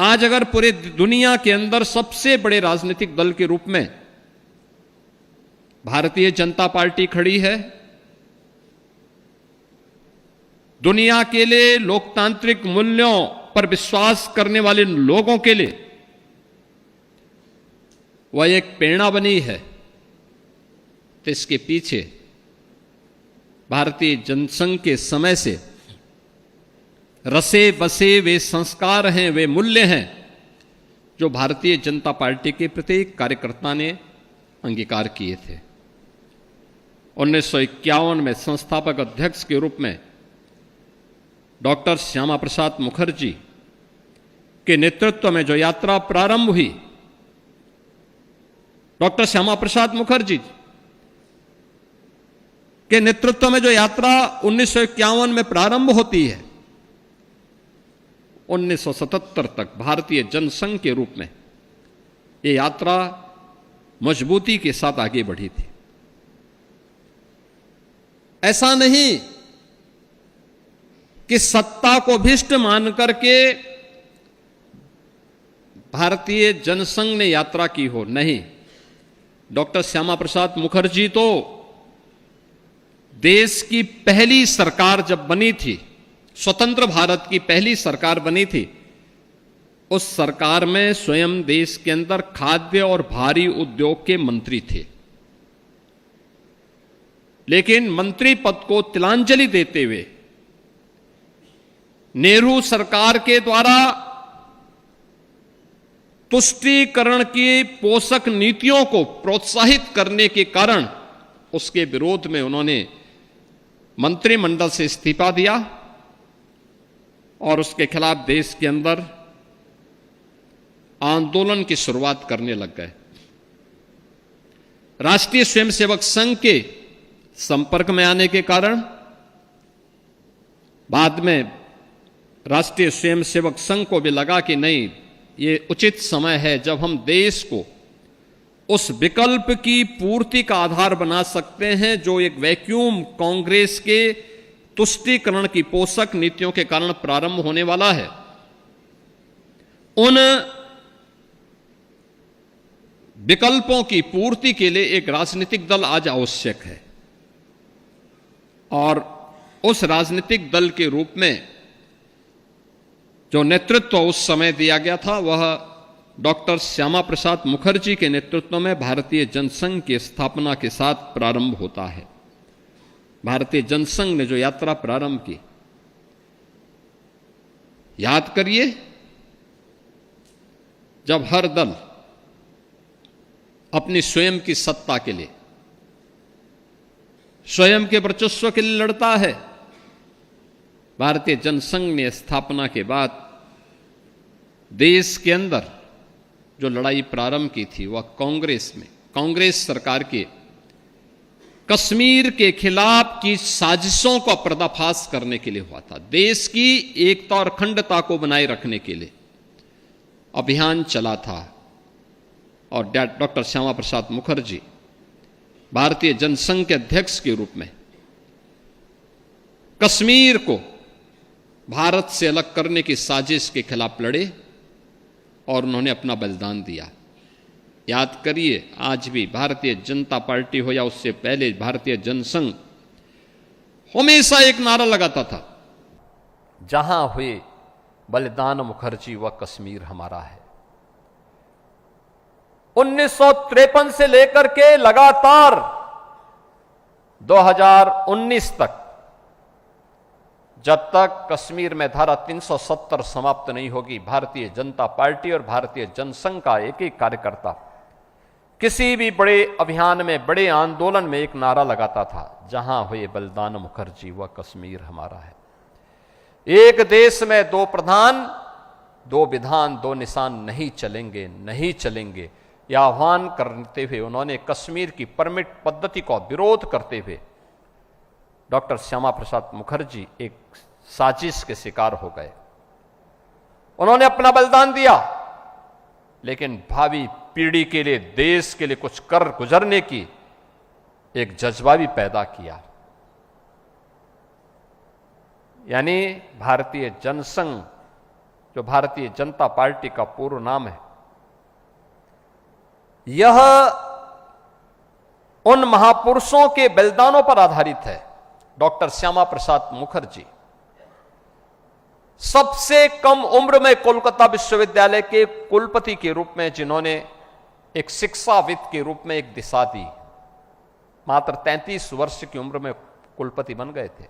आज अगर पूरे दुनिया के अंदर सबसे बड़े राजनीतिक दल के रूप में भारतीय जनता पार्टी खड़ी है, दुनिया के लिए लोकतांत्रिक मूल्यों पर विश्वास करने वाले लोगों के लिए वह एक प्रेरणा बनी है, तो इसके पीछे भारतीय जनसंघ के समय से रसे बसे वे संस्कार हैं, वे मूल्य हैं जो भारतीय जनता पार्टी के प्रत्येक कार्यकर्ता ने अंगीकार किए थे। 1951 में संस्थापक अध्यक्ष के रूप में डॉक्टर श्यामा प्रसाद मुखर्जी के नेतृत्व में जो यात्रा प्रारंभ हुई, डॉक्टर श्यामा प्रसाद मुखर्जी के नेतृत्व में जो यात्रा 1951 में प्रारंभ होती है, 1977 तक भारतीय जनसंघ के रूप में यह यात्रा मजबूती के साथ आगे बढ़ी थी। ऐसा नहीं कि सत्ता को भीष्ट मान करके भारतीय जनसंघ ने यात्रा की हो, नहीं। डॉक्टर श्यामा प्रसाद मुखर्जी तो देश की पहली सरकार जब बनी थी, स्वतंत्र भारत की पहली सरकार बनी थी, उस सरकार में स्वयं देश के अंदर खाद्य और भारी उद्योग के मंत्री थे। लेकिन मंत्री पद को तिलांजलि देते हुए नेहरू सरकार के द्वारा तुष्टीकरण की पोषक नीतियों को प्रोत्साहित करने के कारण उसके विरोध में उन्होंने मंत्रिमंडल से इस्तीफा दिया और उसके खिलाफ देश के अंदर आंदोलन की शुरुआत करने लग गए। राष्ट्रीय स्वयंसेवक संघ के संपर्क में आने के कारण बाद में राष्ट्रीय स्वयंसेवक संघ को भी लगा कि नहीं, ये उचित समय है जब हम देश को उस विकल्प की पूर्ति का आधार बना सकते हैं जो एक वैक्यूम कांग्रेस के तुष्टीकरण की पोषक नीतियों के कारण प्रारंभ होने वाला है। उन विकल्पों की पूर्ति के लिए एक राजनीतिक दल आज आवश्यक है और उस राजनीतिक दल के रूप में जो नेतृत्व उस समय दिया गया था वह डॉक्टर श्यामा प्रसाद मुखर्जी के नेतृत्व में भारतीय जनसंघ की स्थापना के साथ प्रारंभ होता है। भारतीय जनसंघ ने जो यात्रा प्रारंभ की, याद करिए, जब हर दल अपनी स्वयं की सत्ता के लिए, स्वयं के वर्चस्व के लिए लड़ता है, भारतीय जनसंघ ने स्थापना के बाद देश के अंदर जो लड़ाई प्रारंभ की थी वह कांग्रेस में, कांग्रेस सरकार के कश्मीर के खिलाफ की साजिशों का पर्दाफाश करने के लिए हुआ था। देश की एकता और अखंडता को बनाए रखने के लिए अभियान चला था और डॉक्टर श्यामा प्रसाद मुखर्जी भारतीय जनसंघ के अध्यक्ष के रूप में कश्मीर को भारत से अलग करने की साजिश के खिलाफ लड़े और उन्होंने अपना बलिदान दिया। याद करिए, आज भी भारतीय जनता पार्टी हो या उससे पहले भारतीय जनसंघ हमेशा एक नारा लगाता था, जहां हुए बलिदान मुखर्जी व कश्मीर हमारा है। 1953 से लेकर के लगातार 2019 तक, जब तक कश्मीर में धारा 370 समाप्त नहीं होगी, भारतीय जनता पार्टी और भारतीय जनसंघ का एक एक कार्यकर्ता किसी भी बड़े अभियान में, बड़े आंदोलन में एक नारा लगाता था, जहां हुए बलिदान मुखर्जी व कश्मीर हमारा है। एक देश में दो प्रधान, दो विधान, दो निशान नहीं चलेंगे, नहीं चलेंगे, यह आह्वान करते हुए उन्होंने कश्मीर की परमिट पद्धति का विरोध करते हुए डॉक्टर श्यामा प्रसाद मुखर्जी एक साजिश के शिकार हो गए। उन्होंने अपना बलिदान दिया, लेकिन भावी पीढ़ी के लिए, देश के लिए कुछ कर गुजरने की एक जज्बा भी पैदा किया। यानी भारतीय जनसंघ जो भारतीय जनता पार्टी का पूर्व नाम है, यह उन महापुरुषों के बलिदानों पर आधारित है। डॉक्टर श्यामा प्रसाद मुखर्जी सबसे कम उम्र में कोलकाता विश्वविद्यालय के कुलपति के रूप में, जिन्होंने एक शिक्षाविद के रूप में एक दिशा दी, मात्र 33 वर्ष की उम्र में कुलपति बन गए थे।